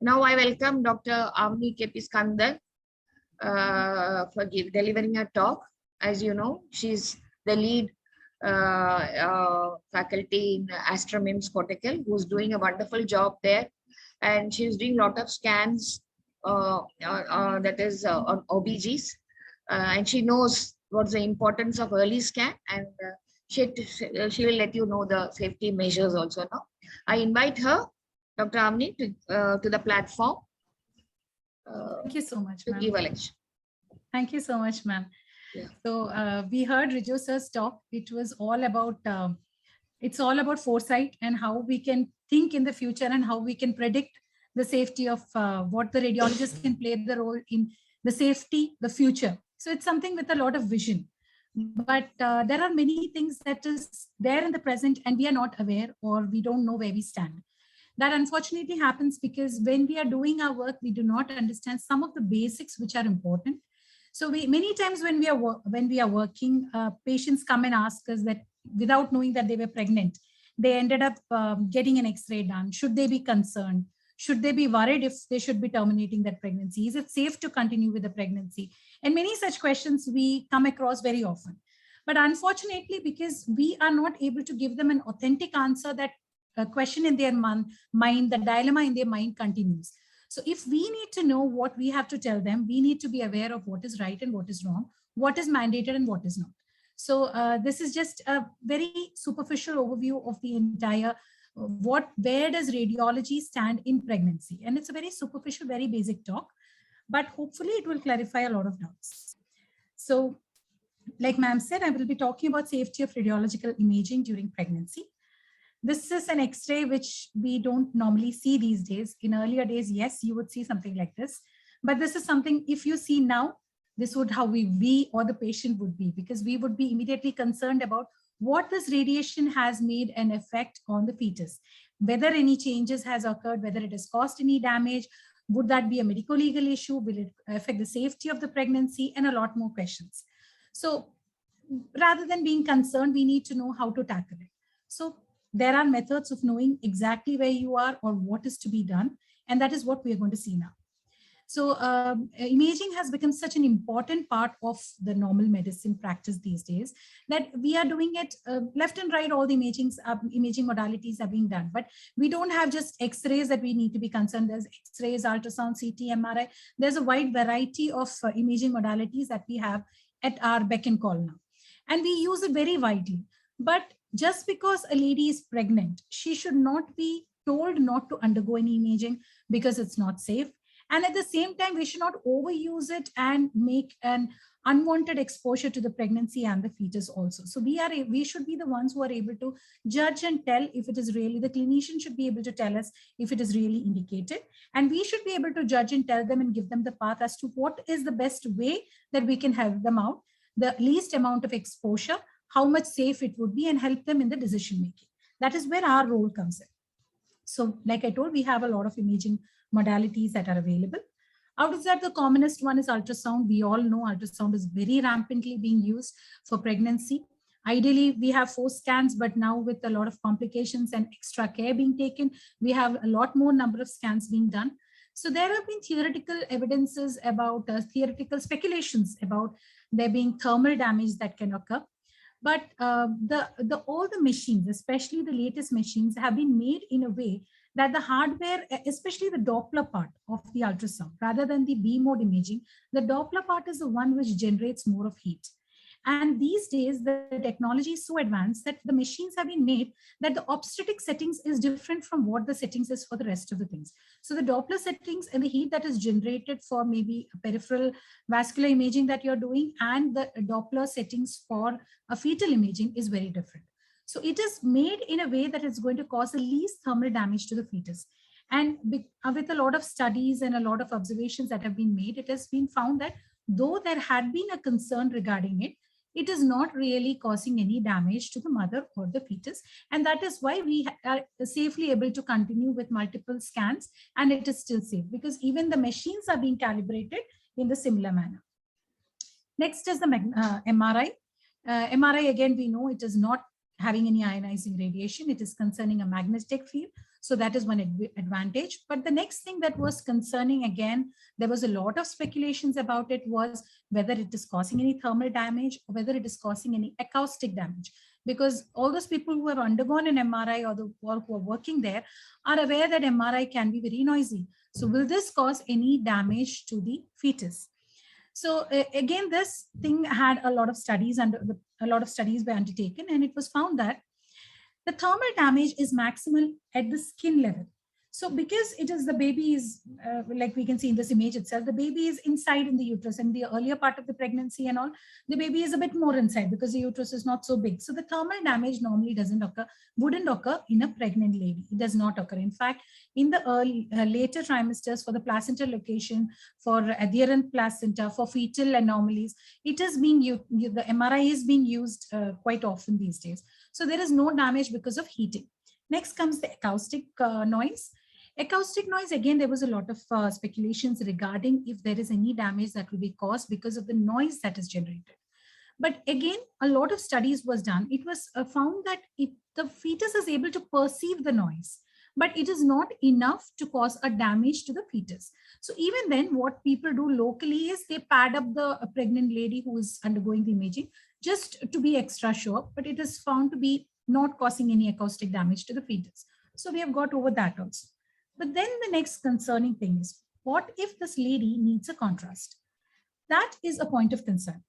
Now I welcome Dr. Avni Kepiskandar for delivering a talk. As you know, she's the lead faculty in Astromims Cortical, who's doing a wonderful job there. And she's doing a lot of scans that is on OBGs. And she knows what's the importance of early scan, and she will let you know the safety measures also now. I invite her, Dr. Avni, to the platform. Thank you so much, to give a lecture. Thank you so much, ma'am. Yeah. So we heard Riju sir's talk. It was all about, it's all about foresight and how we can think in the future and how we can predict the safety of what the radiologist can play the role in the safety, the future. So it's something with a lot of vision. But there are many things that is there in the present and we are not aware, or we don't know where we stand. That unfortunately happens because when we are doing our work, we do not understand some of the basics which are important. So many times when we are working, patients come and ask us that without knowing that they were pregnant, they ended up getting an X-ray done. Should they be concerned? Should they be worried if they should be terminating that pregnancy? Is it safe to continue with the pregnancy? And many such questions we come across very often. But unfortunately, because we are not able to give them an authentic answer, that question in their mind, the dilemma in their mind continues. So if we need to know what we have to tell them, we need to be aware of what is right and what is wrong, what is mandated and what is not. So this is just a very superficial overview of the entire where does radiology stand in pregnancy? And it's a very superficial, very basic talk, but hopefully it will clarify a lot of doubts. So like ma'am said, I will be talking about safety of radiological imaging during pregnancy. This is an X-ray which we don't normally see these days. In earlier days, yes, you would see something like this, but this is something, if you see now, this would how we or the patient would be, because we would be immediately concerned about what this radiation has made an effect on the fetus, whether any changes has occurred, whether it has caused any damage, would that be a medical legal issue, will it affect the safety of the pregnancy, and a lot more questions. So rather than being concerned, we need to know how to tackle it. So there are methods of knowing exactly where you are or what is to be done, and that is what we are going to see now. So imaging has become such an important part of the normal medicine practice these days that we are doing it left and right. All the imaging modalities are being done, but we don't have just X-rays that we need to be concerned. There's X-rays, ultrasound, CT, MRI. There's a wide variety of imaging modalities that we have at our beck and call now, and we use it very widely. But just because a lady is pregnant, she should not be told not to undergo any imaging because it's not safe. And at the same time, we should not overuse it and make an unwanted exposure to the pregnancy and the fetus also. So we should be the ones who are able to judge and tell if it is really, the clinician should be able to tell us if it is really indicated. And we should be able to judge and tell them and give them the path as to what is the best way that we can help them out, the least amount of exposure, how much safe it would be, and help them in the decision making. That is where our role comes in. So like I told, we have a lot of imaging modalities that are available. Out of that, the commonest one is ultrasound. We all know ultrasound is very rampantly being used for pregnancy. Ideally, we have 4 scans, but now with a lot of complications and extra care being taken, we have a lot more number of scans being done. So there have been theoretical evidences about theoretical speculations about there being thermal damage that can occur. But all the machines, especially the latest machines, have been made in a way that the hardware, especially the Doppler part of the ultrasound, rather than the B mode imaging, the Doppler part is the one which generates more of heat. And these days, the technology is so advanced that the machines have been made that the obstetric settings is different from what the settings is for the rest of the things. So the Doppler settings and the heat that is generated for maybe a peripheral vascular imaging that you're doing and the Doppler settings for a fetal imaging is very different. So it is made in a way that it's going to cause the least thermal damage to the fetus. And with a lot of studies and a lot of observations that have been made, it has been found that though there had been a concern regarding it, it is not really causing any damage to the mother or the fetus. And that is why we are safely able to continue with multiple scans, and it is still safe because even the machines are being calibrated in the similar manner. Next is the MRI. MRI, again, we know it is not having any ionizing radiation. It is concerning a magnetic field. So that is one advantage. But the next thing that was concerning, again, there was a lot of speculations about it, was whether it is causing any thermal damage or whether it is causing any acoustic damage. Because all those people who have undergone an MRI or who are working there are aware that MRI can be very noisy. So will this cause any damage to the fetus? So again, this thing had a lot of studies, and a lot of studies were undertaken, and it was found that the thermal damage is maximal at the skin level. So because it is, the baby is, like we can see in this image itself, the baby is inside in the uterus, and the earlier part of the pregnancy and all, the baby is a bit more inside because the uterus is not so big. So the thermal damage normally wouldn't occur in a pregnant lady. It does not occur. In fact, in the later trimesters, for the placenta location, for adherent placenta, for fetal anomalies, it is being used, the MRI is being used quite often these days. So there is no damage because of heating. Next comes the acoustic noise. Acoustic noise, again, there was a lot of speculations regarding if there is any damage that will be caused because of the noise that is generated. But again, a lot of studies was done. It was found that the fetus is able to perceive the noise, but it is not enough to cause a damage to the fetus. So even then, what people do locally is they pad up the pregnant lady who is undergoing the imaging just to be extra sure, but it is found to be not causing any acoustic damage to the fetus. So we have got over that also. But then the next concerning thing is, what if this lady needs a contrast? That is a point of concern,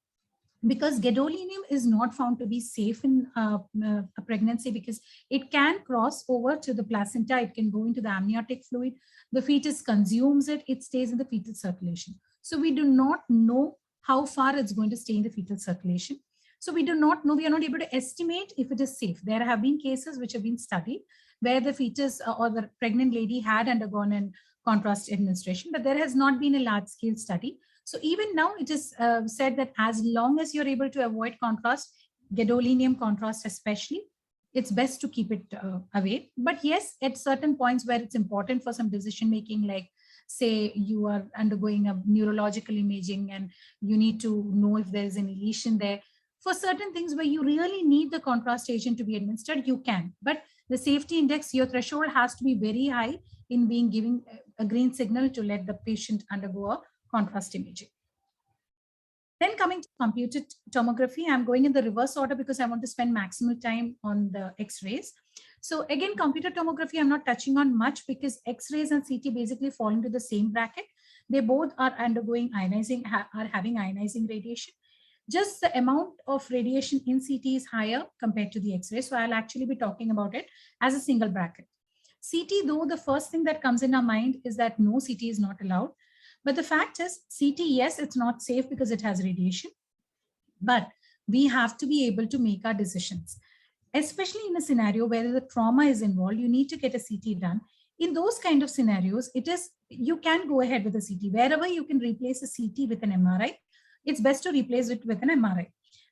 because gadolinium is not found to be safe in a pregnancy, because it can cross over to the placenta, it can go into the amniotic fluid, the fetus consumes it, it stays in the fetal circulation. So we do not know how far it's going to stay in the fetal circulation. So we do not know, we are not able to estimate if it is safe. There have been cases which have been studied where the fetus or the pregnant lady had undergone an contrast administration, but there has not been a large scale study. So even now it is said that as long as you're able to avoid contrast, gadolinium contrast especially, it's best to keep it away. But yes, at certain points where it's important for some decision making, like say you are undergoing a neurological imaging and you need to know if there is any lesion there, for certain things where you really need the contrast agent to be administered, you can. But the safety index, your threshold has to be very high in being giving a green signal to let the patient undergo a contrast imaging. Then coming to computed tomography, I'm going in the reverse order because I want to spend maximal time on the X-rays. So again, computed tomography, I'm not touching on much because X-rays and CT basically fall into the same bracket. They both are undergoing ionizing, are having ionizing radiation. Just the amount of radiation in CT is higher compared to the X-ray. So I'll actually be talking about it as a single bracket. CT, though, the first thing that comes in our mind is that no, CT is not allowed. But the fact is, CT, yes, it's not safe because it has radiation, but we have to be able to make our decisions. Especially in a scenario where the trauma is involved, you need to get a CT done. In those kind of scenarios, you can go ahead with a CT. Wherever you can replace a CT with an MRI, it's best to replace it with an MRI.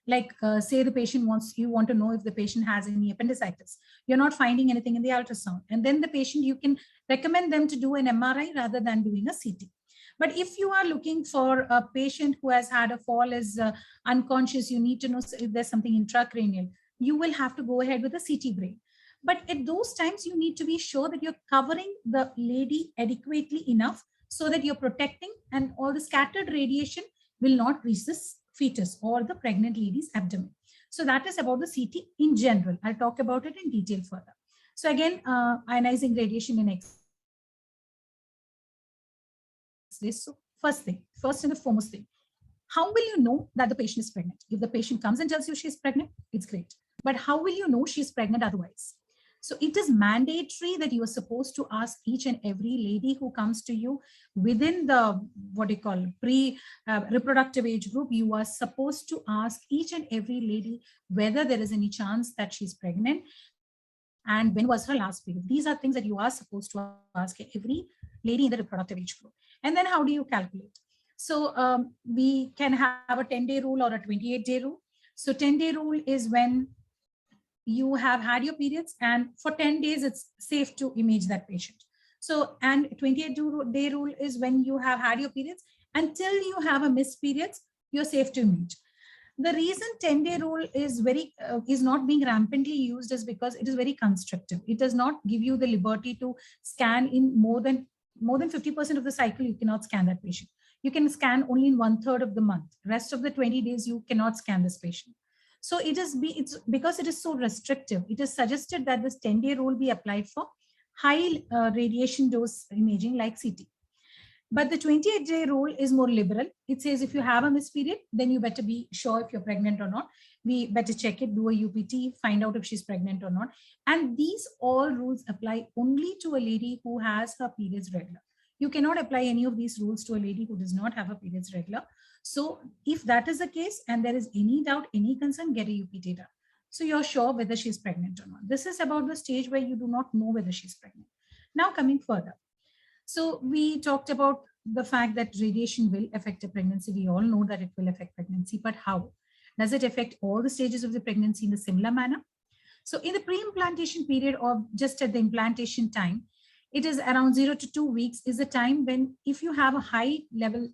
Like say the patient you want to know if the patient has any appendicitis. You're not finding anything in the ultrasound. And then the patient, you can recommend them to do an MRI rather than doing a CT. But if you are looking for a patient who has had a fall, is unconscious, you need to know if there's something intracranial, you will have to go ahead with a CT brain. But at those times, you need to be sure that you're covering the lady adequately enough so that you're protecting and all the scattered radiation will not reach the fetus or the pregnant lady's abdomen. So that is about the CT in general. I'll talk about it in detail further. So again, ionizing radiation in X-ray. So first and the foremost thing, how will you know that the patient is pregnant? If the patient comes and tells you she's pregnant, it's great. But how will you know she's pregnant otherwise? So it is mandatory that you are supposed to ask each and every lady who comes to you within the, pre-reproductive age group. You are supposed to ask each and every lady whether there is any chance that she's pregnant and when was her last period. These are things that you are supposed to ask every lady in the reproductive age group. And then how do you calculate? So we can have a 10-day rule or a 28-day rule. So 10-day rule is when you have had your periods, and for 10 days, it's safe to image that patient. So, and 28-day rule is when you have had your periods until you have a missed periods, you're safe to image. The reason 10-day rule is not being rampantly used is because it is very constrictive. It does not give you the liberty to scan in more than 50% of the cycle. You cannot scan that patient. You can scan only in 1/3 of the month. Rest of the 20 days, you cannot scan this patient. So it's because it is so restrictive. It is suggested that this 10-day rule be applied for high radiation dose imaging like CT. But the 28-day rule is more liberal. It says if you have a missed period, then you better be sure if you're pregnant or not. We better check it, do a UPT, find out if she's pregnant or not. And these all rules apply only to a lady who has her periods regular. You cannot apply any of these rules to a lady who does not have her periods regular. So if that is the case and there is any doubt, any concern, get a UPT done. So you're sure whether she's pregnant or not. This is about the stage where you do not know whether she's pregnant. Now coming further. So we talked about the fact that radiation will affect a pregnancy. We all know that it will affect pregnancy, but how? Does it affect all the stages of the pregnancy in a similar manner? So in the pre-implantation period or just at the implantation time, it is around 0 to 2 weeks is the time when if you have a high level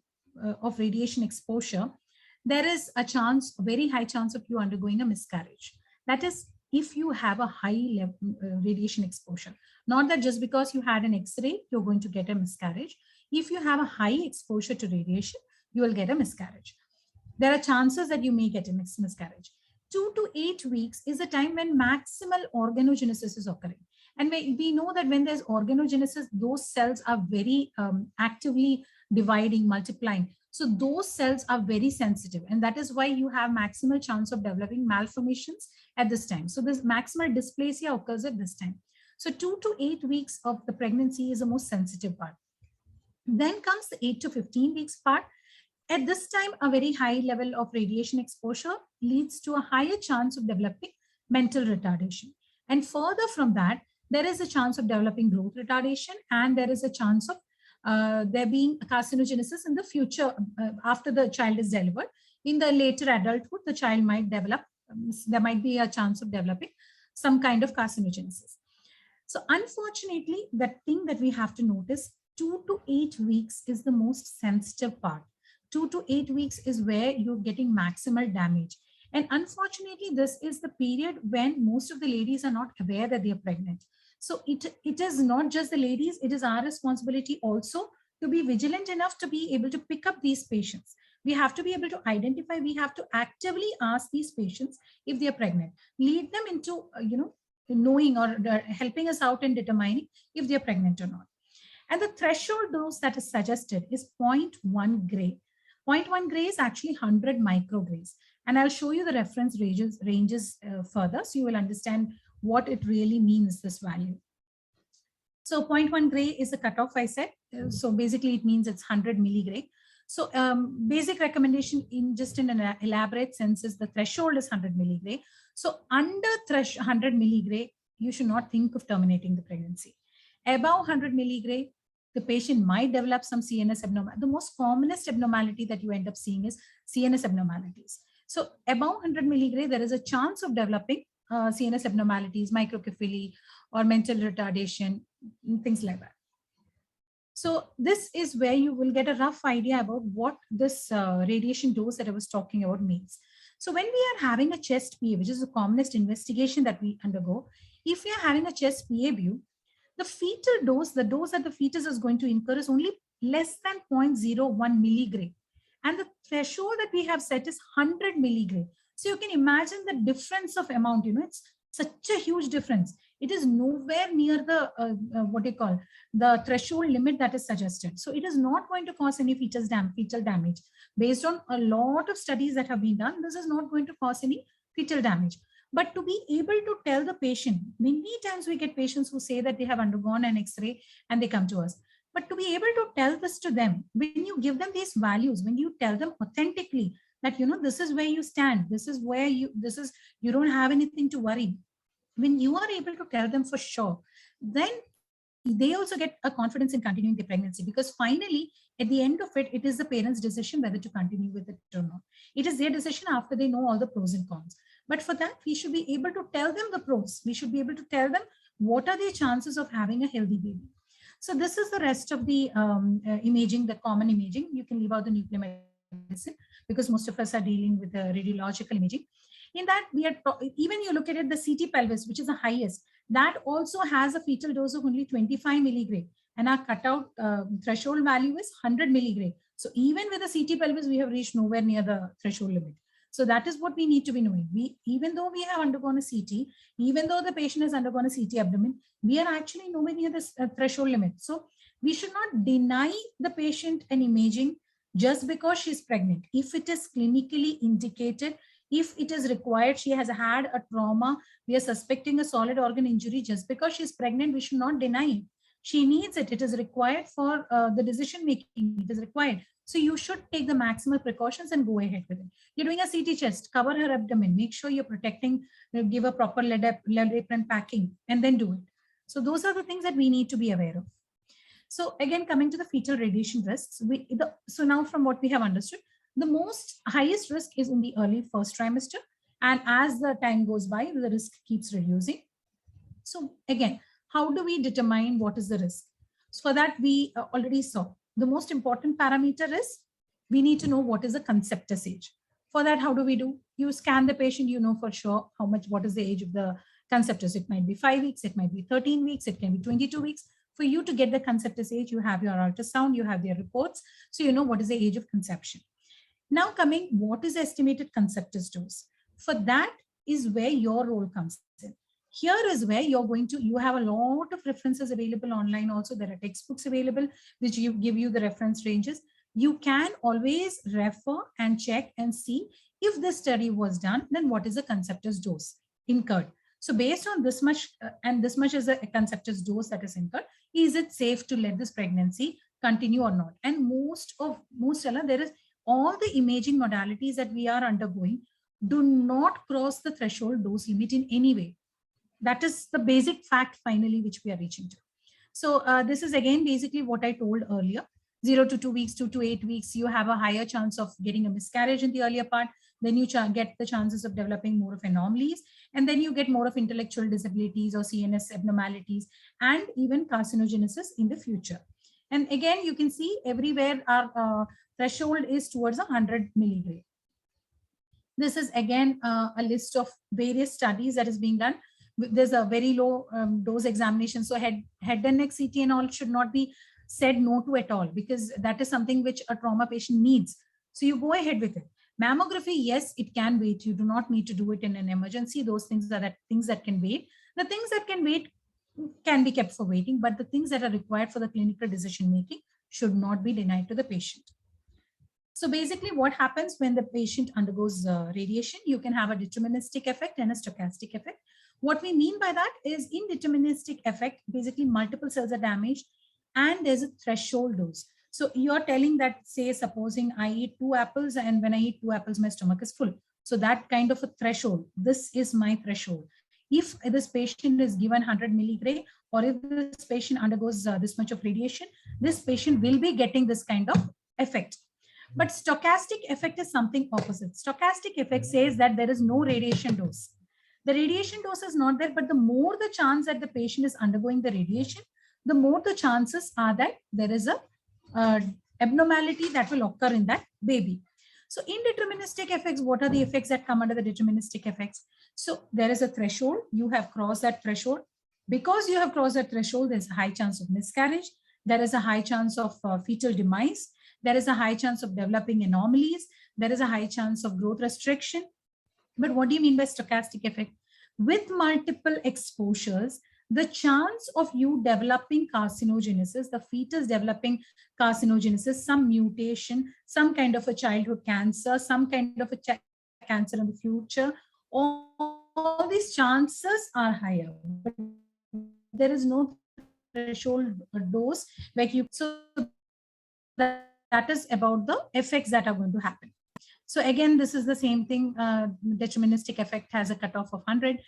of radiation exposure, there is a chance, a very high chance of you undergoing a miscarriage. That is if you have a high level radiation exposure. Not that just because you had an X-ray, you're going to get a miscarriage. If you have a high exposure to radiation, you will get a miscarriage. There are chances that you may get a miscarriage. 2 to 8 weeks is the time when maximal organogenesis is occurring. And we know that when there's organogenesis, those cells are very actively dividing, multiplying. So those cells are very sensitive. And that is why you have maximal chance of developing malformations at this time. So this maximal dysplasia occurs at this time. So 2 to 8 weeks of the pregnancy is the most sensitive part. Then comes the 8 to 15 weeks part. At this time, a very high level of radiation exposure leads to a higher chance of developing mental retardation. And further from that, there is a chance of developing growth retardation, and there is a chance of there being carcinogenesis in the future after the child is delivered. In the later adulthood, the child might develop, there might be a chance of developing some kind of carcinogenesis. So unfortunately, the thing that we have to notice, 2 to 8 weeks is the most sensitive part. 2 to 8 weeks is where you're getting maximal damage. And unfortunately, this is the period when most of the ladies are not aware that they are pregnant. So it is not just the ladies, it is our responsibility also to be vigilant enough to be able to pick up these patients. We have to be able to identify, we have to actively ask these patients if they are pregnant, lead them into, knowing or helping us out in determining if they're pregnant or not. And the threshold dose that is suggested is 0.1 gray. 0.1 gray is actually 100 micrograys. And I'll show you the reference ranges further, so you will understand what it really means, this value. So 0.1 gray is the cutoff I said. So basically it means it's 100 milligray. So basic recommendation in just in an elaborate sense is the threshold is 100 milligray. So under 100 milligray, you should not think of terminating the pregnancy. Above 100 milligray, the patient might develop some CNS abnormality. The most commonest abnormality that you end up seeing is CNS abnormalities. So above 100 milligray, there is a chance of developing CNS abnormalities, microcephaly, or mental retardation, things like that. So this is where you will get a rough idea about what this radiation dose that I was talking about means. So when we are having a chest PA, which is the commonest investigation that we undergo, if we are having a chest PA view, the fetal dose, the dose that the fetus is going to incur is only less than 0.01 milligray. And the threshold that we have set is 100 milligray. So you can imagine the difference of amount, it's such a huge difference. It is nowhere near the, the threshold limit that is suggested. So it is not going to cause any fetal damage. Based on a lot of studies that have been done, this is not going to cause any fetal damage. But to be able to tell the patient, many times we get patients who say that they have undergone an X-ray and they come to us. But to be able to tell this to them, when you give them these values, when you tell them authentically that, this is where you stand, this is where you don't have anything to worry. When you are able to tell them for sure, then they also get a confidence in continuing the pregnancy, because finally, at the end of it, it is the parents' decision whether to continue with it or not. It is their decision after they know all the pros and cons. But for that, we should be able to tell them the pros. We should be able to tell them what are their chances of having a healthy baby. So this is the rest of the imaging, the common imaging. You can leave out the nuclear medicine, because most of us are dealing with the radiological imaging. In that, we are even you look at it, the CT pelvis, which is the highest, that also has a fetal dose of only 25 milligray, and our cutout threshold value is 100 milligray. So even with the CT pelvis, we have reached nowhere near the threshold limit. So that is what we need to be knowing. Even though we have undergone a CT, even though the patient has undergone a CT abdomen, we are actually nowhere near this threshold limit. So we should not deny the patient an imaging just because she's pregnant. If it is clinically indicated, if it is required, she has had a trauma, we are suspecting a solid organ injury, just because she's pregnant, we should not deny it. She needs it. It is required for the decision making. It is required. So you should take the maximal precautions and go ahead with it. You're doing a CT chest, cover her abdomen, make sure you're protecting, give a proper lead apron packing, and then do it. So those are the things that we need to be aware of. So again, coming to the fetal radiation risks, so now from what we have understood, the most highest risk is in the early first trimester. And as the time goes by, the risk keeps reducing. So again, how do we determine what is the risk? So for that, we already saw the most important parameter is we need to know what is the conceptus age. For that, how do we do? You scan the patient, you know for sure what is the age of the conceptus. It might be 5 weeks, it might be 13 weeks, it can be 22 weeks. For you to get the conceptus age, you have your ultrasound, you have their reports, so you know what is the age of conception. Now coming, what is the estimated conceptus dose? For that is where your role comes in. Here is where you have a lot of references available online also. There are textbooks available which give you the reference ranges. You can always refer and check and see if this study was done, then what is the conceptus dose incurred. So based on this much and this much is the conceptus dose that is incurred, is it safe to let this pregnancy continue or not? And most there is all the imaging modalities that we are undergoing do not cross the threshold dose limit in any way. That is the basic fact finally which we are reaching to. So this is again basically what I told earlier. 0 to 2 weeks, 2 to 8 weeks, you have a higher chance of getting a miscarriage in the earlier part. Then you get the chances of developing more of anomalies, and then you get more of intellectual disabilities or CNS abnormalities, and even carcinogenesis in the future. And again, you can see everywhere our threshold is towards 100 milligray. This is again a list of various studies that is being done. There's a very low dose examination. So head and neck CT and all should not be said no to at all, because that is something which a trauma patient needs. So you go ahead with it. Mammography, yes, it can wait. You do not need to do it in an emergency. Those things are things that can wait. The things that can wait can be kept for waiting, but the things that are required for the clinical decision making should not be denied to the patient. So basically what happens when the patient undergoes radiation, you can have a deterministic effect and a stochastic effect. What we mean by that is, in deterministic effect, basically multiple cells are damaged and there's a threshold dose. So you're telling that, say, supposing I eat 2 apples, and when I eat 2 apples, my stomach is full. So that kind of a threshold, this is my threshold. If this patient is given 100 milligray, or if this patient undergoes this much of radiation, this patient will be getting this kind of effect. But stochastic effect is something opposite. Stochastic effect says that there is no radiation dose. The radiation dose is not there, but the more the chance that the patient is undergoing the radiation, the more the chances are that there is a abnormality that will occur in that baby. So in deterministic effects, what are the effects that come under the deterministic effects? So there is a threshold. You have crossed that threshold. Because you have crossed that threshold, there's a high chance of miscarriage. There is a high chance of fetal demise. There is a high chance of developing anomalies. There is a high chance of growth restriction. But what do you mean by stochastic effect? With multiple exposures, the chance of you developing carcinogenesis, the fetus developing carcinogenesis, some mutation, some kind of a childhood cancer, some kind of a cancer in the future, all these chances are higher. But there is no threshold dose like you. So that is about the effects that are going to happen. So again, this is the same thing. Deterministic effect has a cutoff of 100,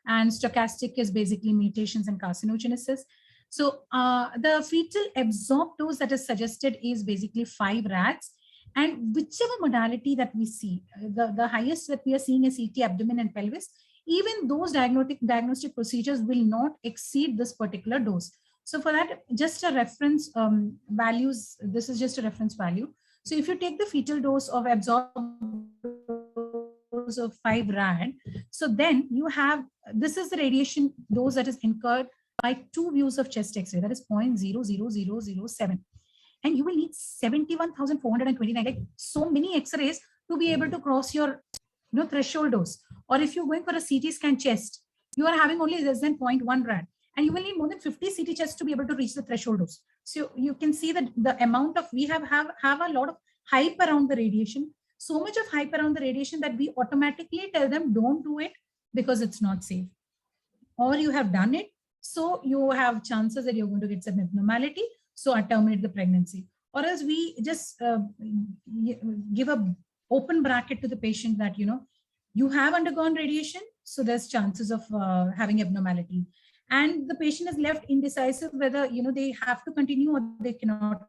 and stochastic is basically mutations and carcinogenesis. So the fetal absorbed dose that is suggested is basically 5 rads, and whichever modality that we see, the highest that we are seeing is CT abdomen and pelvis. Even those diagnostic procedures will not exceed this particular dose. So for that, just a reference values, this is just a reference value. So if you take the fetal dose of absorbed dose of 5 rad, so then you have, this is the radiation dose that is incurred by 2 views of chest X-ray, that is 0.00007. And you will need 71,429, like so many X-rays to be able to cross your threshold dose. Or if you're going for a CT scan chest, you are having only less than 0.1 rad, and you will need more than 50 CT chests to be able to reach the threshold dose. So you can see that the amount of, we have a lot of hype around the radiation, so much of hype around the radiation that we automatically tell them don't do it because it's not safe. Or you have done it, so you have chances that you're going to get some abnormality, so terminate the pregnancy. Or else we just give a open bracket to the patient that, you have undergone radiation, so there's chances of having abnormality. And the patient is left indecisive whether, they have to continue or they cannot.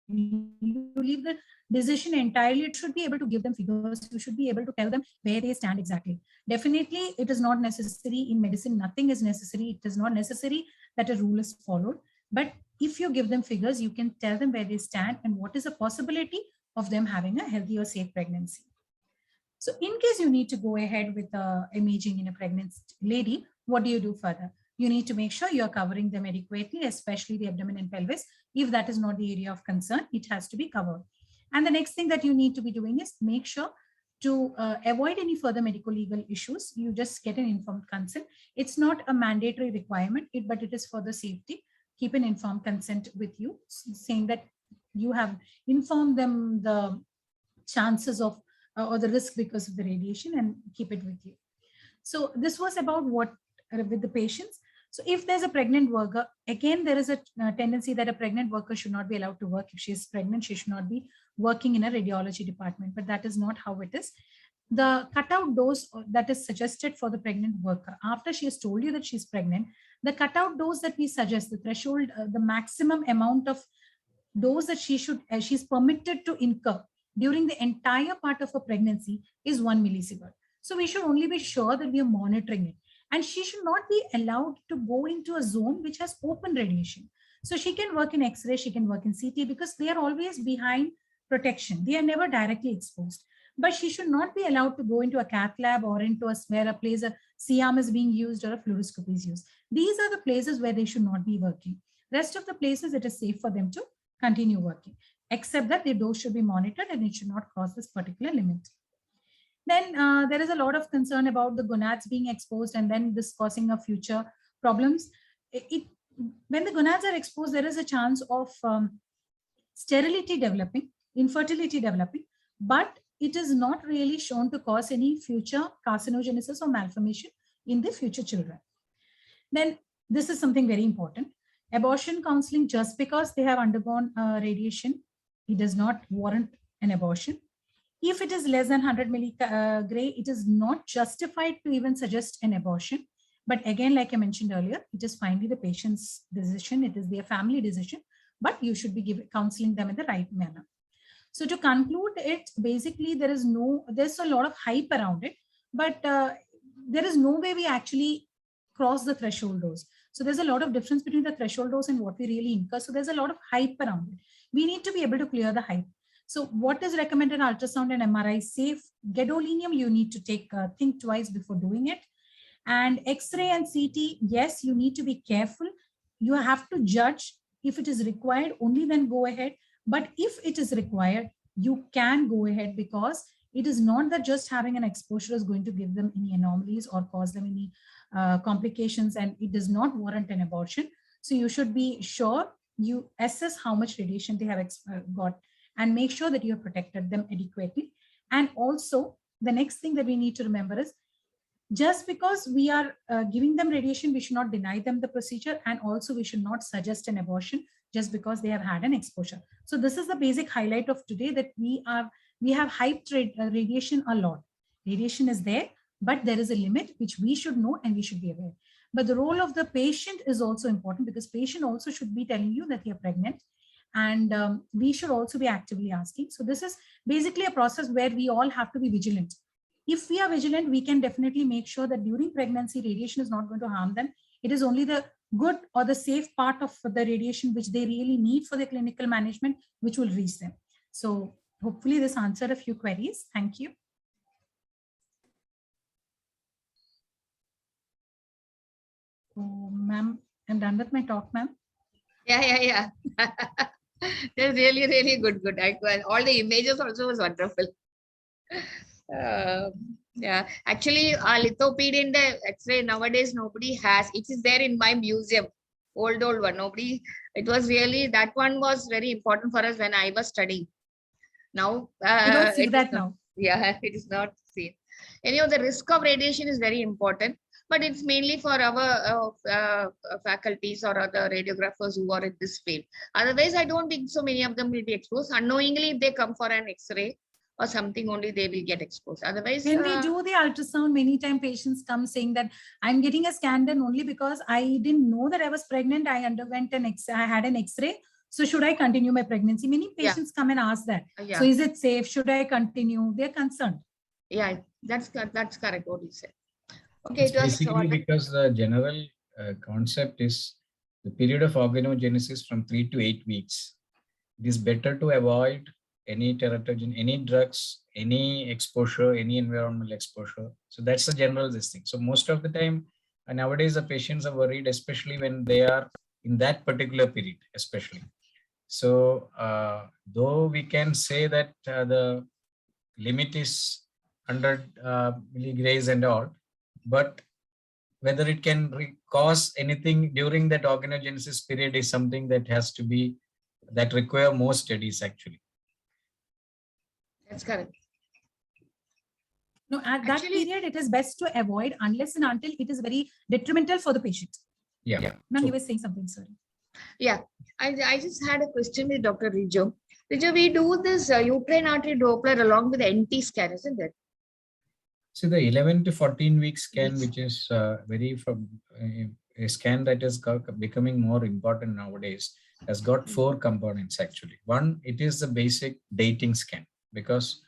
You leave the decision entirely. It should be able to give them figures. You should be able to tell them where they stand exactly. Definitely, it is not necessary in medicine. Nothing is necessary. It is not necessary that a rule is followed. But if you give them figures, you can tell them where they stand and what is the possibility of them having a healthy or safe pregnancy. So in case you need to go ahead with imaging in a pregnant lady, what do you do further? You need to make sure you're covering them adequately, especially the abdomen and pelvis. If that is not the area of concern, it has to be covered. And the next thing that you need to be doing is make sure to avoid any further medical legal issues. You just get an informed consent. It's not a mandatory requirement, but it is for the safety. Keep an informed consent with you, saying that you have informed them the chances of or the risk because of the radiation, and keep it with you. So this was about what with the patients. So if there's a pregnant worker, again, there is a tendency that a pregnant worker should not be allowed to work. If she is pregnant, she should not be working in a radiology department, but that is not how it is. The cutout dose that is suggested for the pregnant worker, after she has told you that she's pregnant, the cutout dose that we suggest, the threshold, the maximum amount of dose that she's permitted to incur during the entire part of a pregnancy is 1 millisievert. So we should only be sure that we are monitoring it. And she should not be allowed to go into a zone which has open radiation. So she can work in X-ray, she can work in CT, because they are always behind protection. They are never directly exposed. But she should not be allowed to go into a cath lab or into where a place a C-arm is being used or a fluoroscopy is used. These are the places where they should not be working. Rest of the places, it is safe for them to continue working, except that the dose should be monitored and it should not cross this particular limit. Then there is a lot of concern about the gonads being exposed and then this causing a future problems. When the gonads are exposed, there is a chance of sterility developing, infertility developing, but it is not really shown to cause any future carcinogenesis or malformation in the future children. Then this is something very important. Abortion counseling, just because they have undergone radiation, it does not warrant an abortion. If it is less than 100 milligray, it is not justified to even suggest an abortion. But again, like I mentioned earlier, it is finally the patient's decision. It is their family decision, but you should be counseling them in the right manner. So to conclude it, basically, there's a lot of hype around it, but there is no way we actually cross the threshold dose. So there's a lot of difference between the threshold dose and what we really incur. So there's a lot of hype around it. We need to be able to clear the hype. So what is recommended ultrasound and MRI safe? Gadolinium, you need to think twice before doing it. And X-ray and CT, yes, you need to be careful. You have to judge if it is required, only then go ahead. But if it is required, you can go ahead, because it is not that just having an exposure is going to give them any anomalies or cause them any complications, and it does not warrant an abortion. So you should be sure you assess how much radiation they have got and make sure that you have protected them adequately. And also, the next thing that we need to remember is, just because we are giving them radiation, we should not deny them the procedure, and also we should not suggest an abortion just because they have had an exposure. So this is the basic highlight of today, that we have hyped radiation a lot. Radiation is there, but there is a limit which we should know and we should be aware. But the role of the patient is also important, because patient also should be telling you that they are pregnant, and we should also be actively asking. So this is basically a process where we all have to be vigilant. If we are vigilant, we can definitely make sure that during pregnancy, radiation is not going to harm them. It is only the good or the safe part of the radiation which they really need for the clinical management, which will reach them. So hopefully this answered a few queries. Thank you. Oh, ma'am, I'm done with my talk, ma'am. Yeah. That's really, really good. All the images also was wonderful. Yeah, actually, lithoped in the X-ray nowadays nobody has. It is there in my museum, old one. Nobody. It was really, that one was very important for us when I was studying. Now I don't see it is that not. now. Yeah, it is not seen. Anyhow, the risk of radiation is very important, but it's mainly for our faculties or other radiographers who are in this field. Otherwise, I don't think so many of them will be exposed. Unknowingly, if they come for an X-ray or something, only they will get exposed. Otherwise, when we do the ultrasound, many times patients come saying that I'm getting a scan done only because I didn't know that I was pregnant. I underwent I had an X-ray. So should I continue my pregnancy? Many patients come and ask that. So is it safe? Should I continue? They're concerned. Yeah, that's correct what you said. Okay, it's basically because the general concept is the period of organogenesis from 3 to 8 weeks. It is better to avoid any teratogen, any drugs, any exposure, any environmental exposure. So that's the general this thing. So most of the time, nowadays the patients are worried, especially when they are in that particular period, especially. So though we can say that the limit is 100 milligrays and all, but whether it can cause anything during that organogenesis period is something that has to be, that require more studies actually. That's correct. No, at that period, it is best to avoid unless and until it is very detrimental for the patient. Yeah. Ma'am, you were saying something, sorry. Yeah, I just had a question with Dr. Rijo. Rijo, we do this uterine artery Doppler along with the NT scan, isn't it? So the 11 to 14 week scan, which is a scan that is becoming more important nowadays, has got 4 components actually. One, it is the basic dating scan, because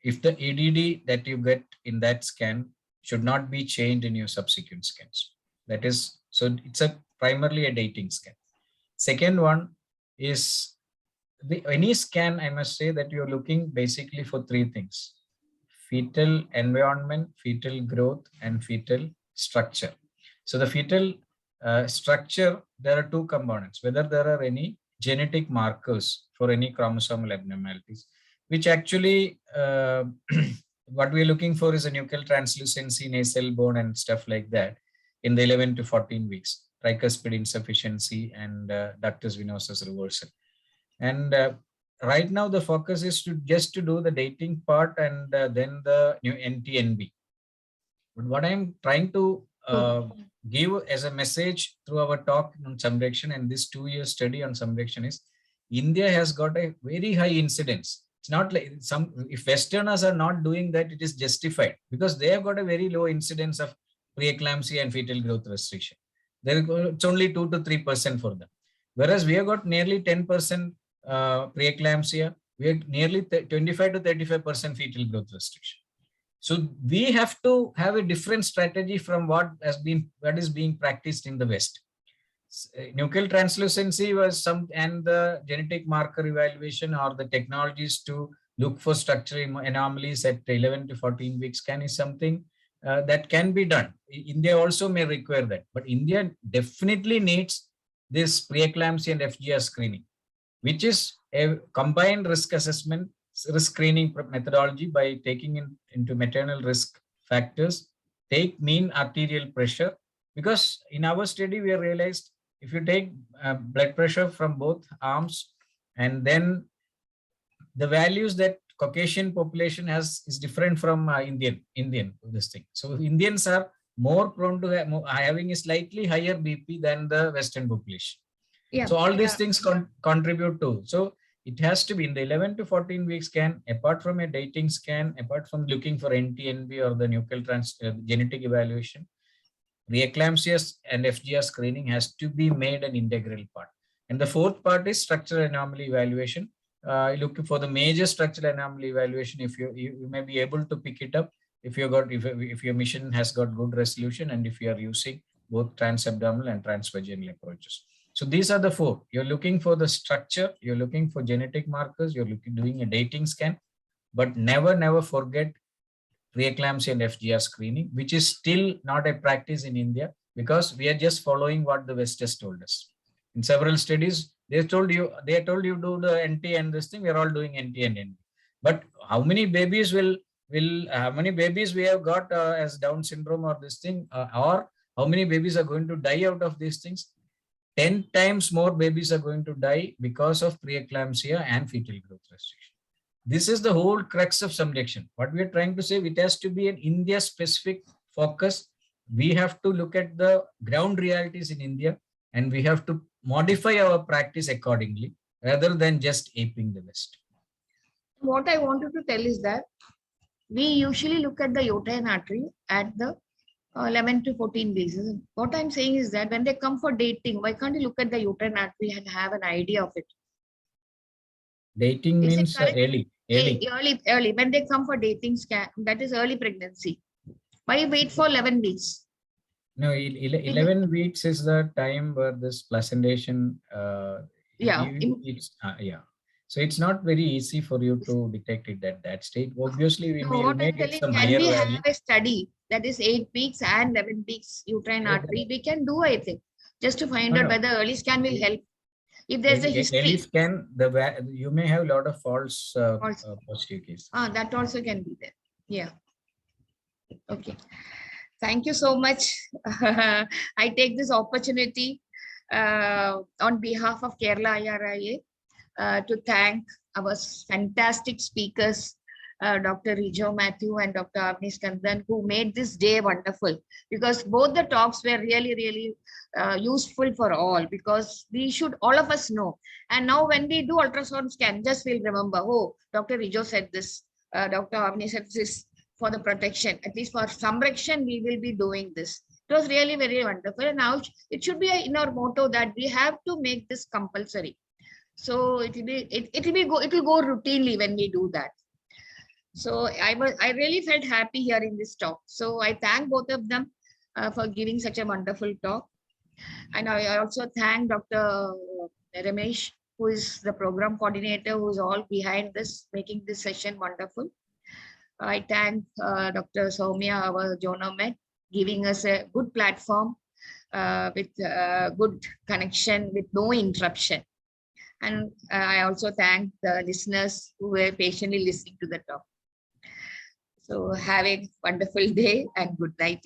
if the EDD that you get in that scan should not be changed in your subsequent scans. That is, so it's primarily a dating scan. Second one is any scan, I must say that you're looking basically for 3 things: fetal environment, fetal growth, and fetal structure. So the fetal structure, there are 2 components: whether there are any genetic markers for any chromosomal abnormalities, which actually what we're looking for is a nuchal translucency, nasal bone, and stuff like that in the 11 to 14 weeks, tricuspid insufficiency, and ductus venosus reversal. And right now the focus is to just to do the dating part and then the new NTNB. But what I'm trying to give as a message through our talk on Samrakshan and this 2-year study on Samrakshan is, India has got a very high incidence. It's not like if Westerners are not doing that, it is justified because they have got a very low incidence of pre-eclampsia and fetal growth restriction. It's only 2 to 3% for them. Whereas we have got nearly 10% pre-eclampsia, we have nearly 25 to 35% fetal growth restriction. So we have to have a different strategy from what is being practiced in the West. Nuchal translucency was and the genetic marker evaluation or the technologies to look for structural anomalies at 11 to 14 weeks scan is something that can be done. India also may require that, but India definitely needs this pre-eclampsia and FGR screening, which is a combined risk assessment, risk screening methodology by taking into maternal risk factors, take mean arterial pressure, because in our study we have realized if you take blood pressure from both arms and then the values that Caucasian population has is different from Indian this thing. So Indians are more prone to having a slightly higher BP than the Western population. Yeah, so all these things contribute to. So it has to be in the 11 to 14 week scan, apart from a dating scan, apart from looking for NTNB or the nuchal genetic evaluation, preeclampsia and FGR screening has to be made an integral part. And the 4th part is structural anomaly evaluation. Looking for the major structural anomaly evaluation, if you may be able to pick it up if you got if your mission has got good resolution and if you are using both transabdominal and transvaginal approaches. So these are the four. You're looking for the structure, you're looking for genetic markers, you're doing a dating scan, but never forget Pre-Eclampsia and Fgr screening, which is still not a practice in India because we are just following what the West has told us. In several studies, they told you do the NT and this thing. We are all doing NT and NT. But how many babies how many babies we have got as Down syndrome or this thing, or how many babies are going to die out of these things? 10 times more babies are going to die because of preeclampsia and fetal growth restriction. This is the whole crux of subduction. What we are trying to say, it has to be an India-specific focus. We have to look at the ground realities in India, and we have to modify our practice accordingly rather than just aping the West. What I wanted to tell is that we usually look at the uterine artery at the 11 to 14 weeks. What I'm saying is that when they come for dating, why can't you look at the uterine artery and have an idea of it? Dating Is means early. Early. When they come for dating scan, that is early pregnancy. Why wait for 11 weeks? No, 11 weeks is the time where this placentation. Yeah. So it's not very easy for you to detect it at that stage. Obviously, we may get some can higher we value. have a study that is 8 weeks and 11 weeks uterine artery? We can do, I think, just to find out whether early scan will help. If there's a history. Early scan, you may have a lot of false positive cases. That also can be there. Yeah. Okay. Thank you so much. I take this opportunity on behalf of Kerala IRIA to thank our fantastic speakers, Dr. Rijo Matthew and Dr. Avni Skandan, who made this day wonderful, because both the talks were really useful for all, because we should, all of us know. And now when we do ultrasound scan, just we'll remember, oh, Dr. Rijo said this, Dr. Avni said this for the protection, at least for samrakshan, we will be doing this. It was really very wonderful. And now it should be in our motto that we have to make this compulsory. So it will go routinely when we do that. So I really felt happy hearing this talk. So I thank both of them for giving such a wonderful talk. And I also thank Dr. Ramesh, who is the program coordinator, who is all behind this, making this session wonderful. I thank Dr. Soumya, our Jonomed, giving us a good platform with good connection, with no interruption. And I also thank the listeners who were patiently listening to the talk. So have a wonderful day and good night to